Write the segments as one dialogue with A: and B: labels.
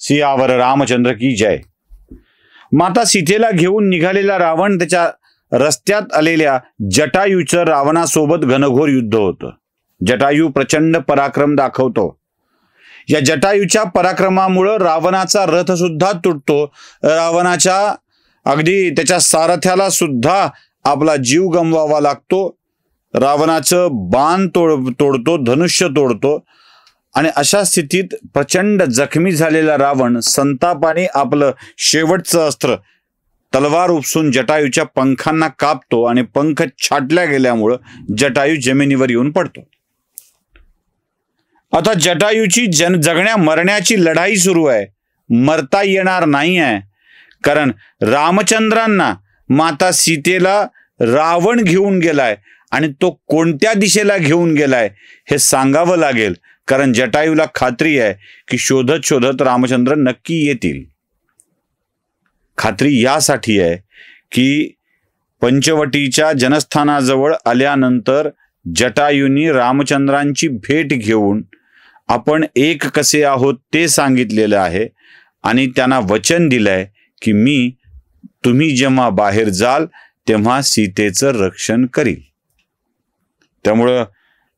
A: सियावर रामचंद्र की जय। माता सीतेला घेऊन निघालेला रावण त्याच्या रस्त्यात आलेल्या जटायूचं रावणासोबत घनघोर युद्ध होतं। जटायू प्रचंड पराक्रम दाखवतो। या जटायूच्या पराक्रमामुळं रावणाचा रथ सुद्धा तुटतो। रावणाच्या अगदी त्याच्या सारथ्याला सुद्धा आपला जीव गमवावा लागतो। रावणाचं बाण तोडतो, धनुष्य तोडतो आणि अशा स्थितीत प्रचंड जखमी झालेला रावण संतापाने आपलं शेवटचं अस्त्र तलवार उपसून जटायूच्या पंखांना कापतो आणि पंख छाटल्या गेल्यामुळं जटायू जमिनीवर येऊन पडतो। आता जटायूची जगण्या मरण्याची लढाई सुरू आहे। मरता येणार नाही आहे, कारण रामचंद्रांना माता सीतेला रावण घेऊन गेलाय आणि तो कोणत्या दिशेला घेऊन गेलाय हे सांगावं लागेल, कारण जटायूला खात्री आहे की शोधत शोधत रामचंद्र नक्की येतील। खात्री यासाठी आहे की पंचवटीच्या जनस्थानाजवळ आल्यानंतर जटायूंनी रामचंद्रांची भेट घेऊन आपण एक कसे आहोत ते सांगितलेलं आहे आणि त्यांना वचन दिलंय की तुम्ही जेव्हा बाहेर जाल तेव्हा सीतेचं रक्षण करील। त्यामुळं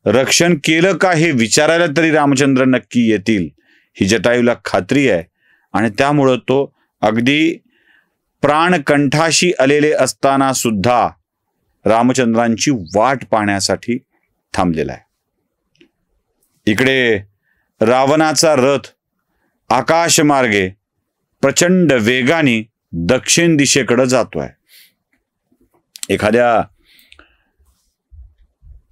A: रक्षण केलं का हे विचारायला तरी रामचंद्र नक्की येतील ही जटायूला खात्री आहे आणि त्यामुळं तो अगदी प्राणकंठाशी आलेले असताना सुद्धा रामचंद्रांची वाट पाहण्यासाठी थांबलेला आहे। इकडे रावणाचा रथ आकाशमार्गे प्रचंड वेगाने दक्षिण दिशेकडे जातोय। एखाद्या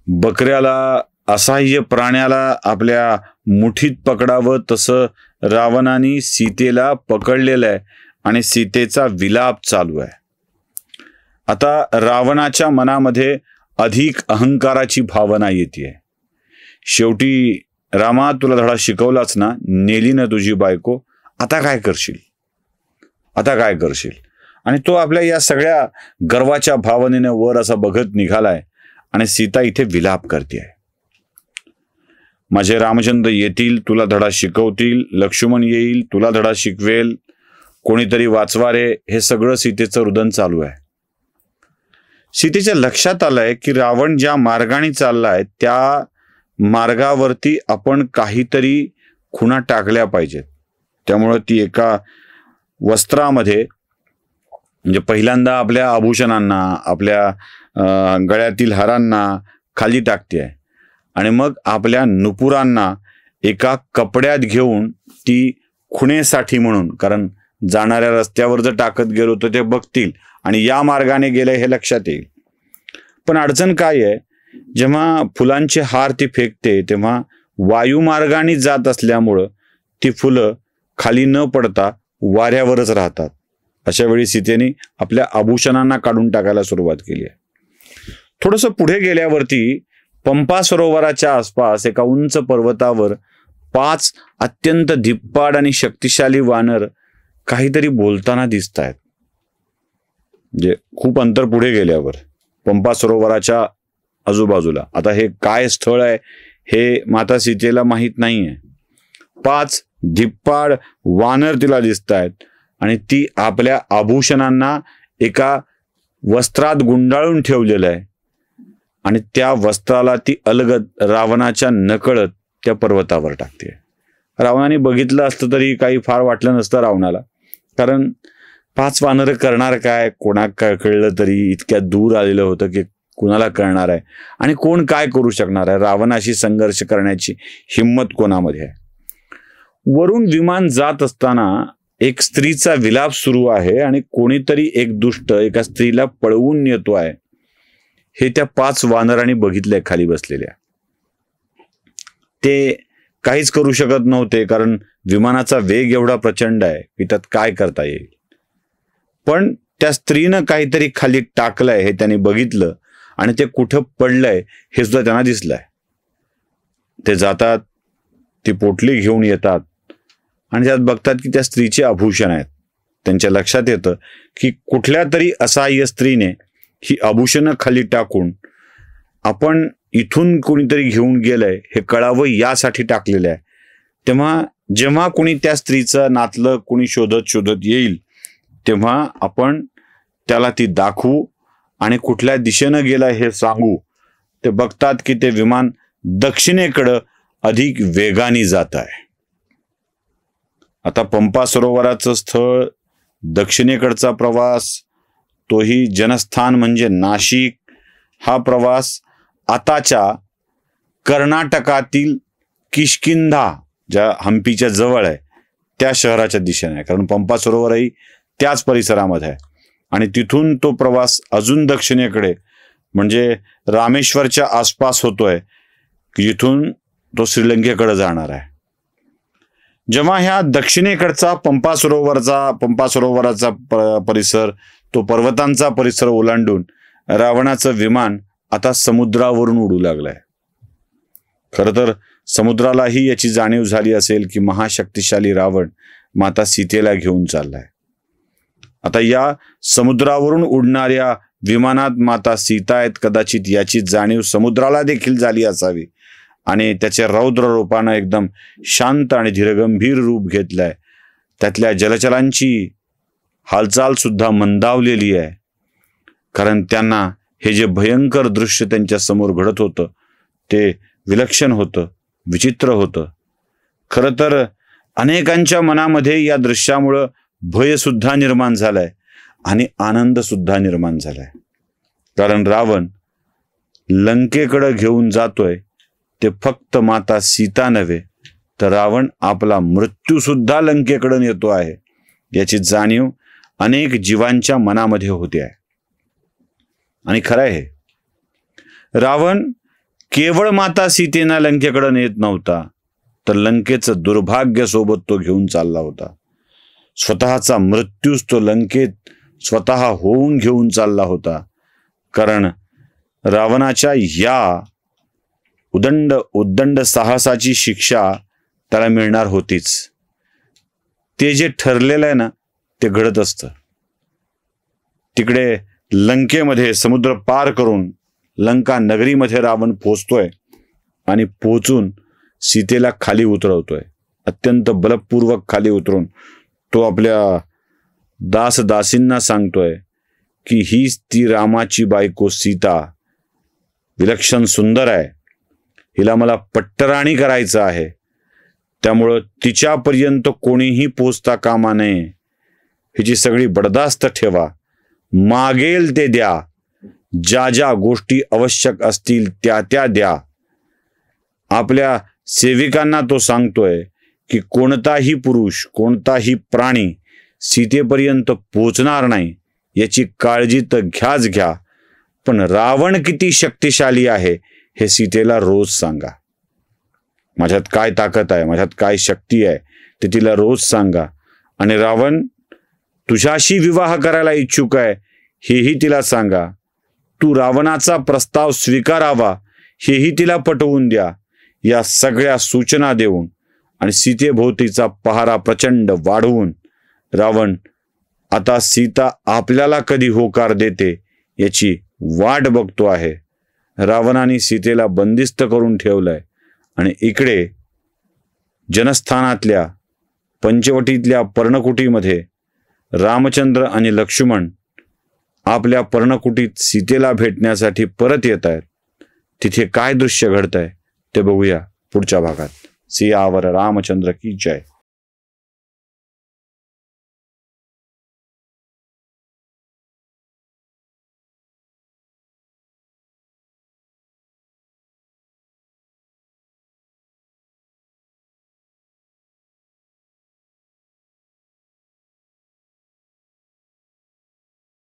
A: बकऱ्याला, असहाय्य प्राण्याला आपल्या मुठीत पकडावं तसं रावणाने सीतेला पकडलेलं आहे आणि सीतेचा विलाप चालू आहे। आता रावणाच्या मनामध्ये अधिक अहंकाराची भावना येते। शेवटी रामा, तुला धडा शिकवलाच ना, नेली ना तुझी बायको, आता काय करशील, आता काय करशील। आणि तो आपल्या या सगळ्या गर्वाच्या भावनेने वर असा बघत निघालाय आणि सीता इथे विलाप करते। माझे रामचंद्र येतील, तुला धडा शिकवतील, लक्ष्मण येईल, तुला धडा शिकवेल, कोणीतरी वाचवा रे, हे सगळं सीतेचं रुदन चालू आहे। सीतेच्या लक्षात आलंय की रावण ज्या मार्गाने चाललाय त्या मार्गावरती आपण काहीतरी खुणा टाकल्या पाहिजेत। त्यामुळं ती एका वस्त्रामध्ये, म्हणजे पहिल्यांदा आपल्या आभूषणांना, आपल्या गळ्यातील हारांना खाली टाकते आहे आणि मग आपल्या नुपुरांना एका कपड्यात घेऊन ती खुणेसाठी म्हणून, कारण जाणाऱ्या रस्त्यावर जर टाकत गेलो तर ते बघतील आणि या मार्गाने गेले हे लक्षात येईल। पण अडचण काय आहे, जेव्हा फुलांचे हार ती फेकते तेव्हा वायुमार्गाने जात असल्यामुळं ती फुलं खाली न पडता वाऱ्यावरच राहतात। अशा वेळी सीतेने आपल्या आभूषणांना काढून टाकायला सुरुवात केली आहे। थोडंसं पुढे गेल्यावरती पंपा सरोवराच्या आसपास एका उंच पर्वतावर 5 अत्यंत धिप्पाड आणि शक्तिशाली वानर काहीतरी बोलताना दिसत आहेत। म्हणजे खूप अंतर पुढे गेल्यावर पंपा सरोवराच्या आजूबाजूला, आता हे काय स्थळ आहे हे माता सीतेला माहीत नाहीये। 5 धिप्पाड वानर तिला दिसत आहेत आणि ती आपल्या आभूषणांना एका वस्त्रात गुंडाळून ठेवलेलं आहे आणि त्या वस्त्राला ती अलगद रावणाच्या नकळत त्या पर्वतावर टाकते। रावणाने बघितलं असतं तरी काही फार वाटलं नसतं रावणाला, कारण 5 वानर करणार काय, कोणा काय कळलं तरी इतक्या दूर आलेलं होतं की कुणाला कळणार आहे आणि कोण काय करू शकणार आहे। रावणाशी संघर्ष करण्याची हिंमत कोणामध्ये आहे। वरून विमान जात असताना एक स्त्रीचा विलाप सुरू आहे आणि कोणीतरी एक दुष्ट एका स्त्रीला पळवून नेतो आहे हे त्या 5 वानरांनी बघितलंय खाली बसलेल्या। ते काहीच करू शकत नव्हते, कारण विमानाचा वेग एवढा प्रचंड आहे की त्यात काय करता येईल। पण त्या स्त्रीनं काहीतरी खाली टाकलंय हे त्यांनी बघितलं आणि ते कुठं पडलंय हे सुद्धा त्यांना दिसलंय। ते जातात, ती पोटली घेऊन येतात आणि त्यात बघतात की त्या स्त्रीचे आभूषण आहेत। त्यांच्या लक्षात येतं की कुठल्या तरी असहाय्य स्त्रीने ही आभूषणं खाली टाकून आपण इथून कोणीतरी घेऊन गेलंय हे कळावं यासाठी टाकलेलं आहे। तेव्हा जेव्हा कोणी त्या स्त्रीचं नातलं कोणी शोधत शोधत येईल तेव्हा आपण त्याला ती दाखवू आणि कुठल्या दिशेनं गेलं हे सांगू. ते बघतात की ते विमान दक्षिणेकडं अधिक वेगाने जात आहे. आता पंपा सरोवराचं स्थळ, दक्षिणेकडचा प्रवास, तोही जनस्थान म्हणजे नाशिक, हा प्रवास आताच्या कर्नाटकातील किष्किंधा, ज्या हम्पीच्या जवळ आहे, त्या शहराच्या दिशेने आहे. कारण पंपा सरोवरही त्याच परिसरामध्ये आहे. आणि तिथून तो प्रवास अजून दक्षिणेकडे म्हणजे रामेश्वरच्या आसपास होतोय, जिथून तो श्रीलंकेकडे जाणार आहे. जेव्हा ह्या दक्षिणेकडचा पंपा सरोवराचा परिसर, तो पर्वतांचा परिसर ओलांडून रावणाचं विमान आता समुद्रावरून उडू लागलंय. खरं तर समुद्रालाही याची जाणीव झाली असेल की महाशक्तिशाली रावण माता सीतेला घेऊन चाललाय. आता या समुद्रावरून उडणाऱ्या विमानात माता सीता आहेत, कदाचित याची जाणीव समुद्राला देखील झाली असावी आणि त्याच्या रौद्र रूपानं एकदम शांत आणि धीरगंभीर रूप घेतलंय. त्यातल्या जलचरांची हालचाल सुद्धा मंदावलेली आहे, कारण त्यांना हे जे भयंकर दृश्य त्यांच्या समोर घडत होतं ते विलक्षण होतं, विचित्र होतं. खरं तर अनेकांच्या मनामध्ये या दृश्यामुळं भय सुद्धा निर्माण झालाय आणि आनंद सुद्धा निर्माण झालाय. कारण रावण लंकेकडे घेऊन जातोय ते फक्त माता सीता नव्हे, तर रावण आपला मृत्यू सुद्धा लंकेकडे नेतो आहे, याची जाणीव अनेक जीवांच्या मनामध्ये होते आहे. आणि खरं आहे, रावण केवळ माता सीतेना लंकेकडे नेत नव्हता, तर लंकेचं दुर्भाग्य सोबत तो घेऊन चालला होता. स्वतःचा मृत्यूच तो लंकेत स्वतः होऊन घेऊन चालला होता. कारण रावणाच्या या उद्दंड साहसाची शिक्षा त्याला मिळणार होतीच. ते जे ठरलेलं आहे ना, ते घडत असतं. तिकडे लंकेमध्ये समुद्र पार करून लंका नगरीमध्ये रावण पोचतोय आणि पोचून सीतेला खाली उतरवतोय. अत्यंत बलपूर्वक खाली उतरून तो आपल्या दासदासींना सांगतोय की हीच ती रामाची बायको सीता, विलक्षण सुंदर आहे, हिला मला पट्टराणी करायचं आहे, त्यामुळं तिच्यापर्यंत कोणीही पोचता कामा नये. हिची सगळी बडदास्त ठेवा, मागेल ते द्या, ज्या ज्या गोष्टी आवश्यक असतील त्या त्या द्या. आपल्या सेविकांना तो सांगतोय की कोणताही पुरुष, कोणताही प्राणी सीतेपर्यंत पोचणार नाही याची काळजी तर घ्याच घ्या, पण रावण किती शक्तिशाली आहे हे सीतेला रोज सांगा. माझ्यात काय ताकद आहे, माझ्यात काय शक्ती आहे ते तिला रोज सांगा. आणि रावण तुझ्याशी विवाह करायला इच्छुक आहे हेही तिला सांगा. तू रावणाचा प्रस्ताव स्वीकारावा हेही तिला पटवून द्या. या सगळ्या सूचना देऊन आणि सीतेभोवतीचा पहारा प्रचंड वाढवून रावण आता सीता आपल्याला कधी होकार देते याची वाट बघतो आहे. रावणाने सीतेला बंदिस्त करून ठेवलंय आणि इकडे जनस्थानातल्या पंचवटीतल्या पर्णकुटीमध्ये रामचंद्र आणि लक्ष्मण आपल्या पर्णकुटीत सीतेला भेटण्यासाठी परत येत आहेत. तिथे काय दृश्य घडतंय ते बघूया पुढच्या भागात. सियावर रामचंद्र की जय.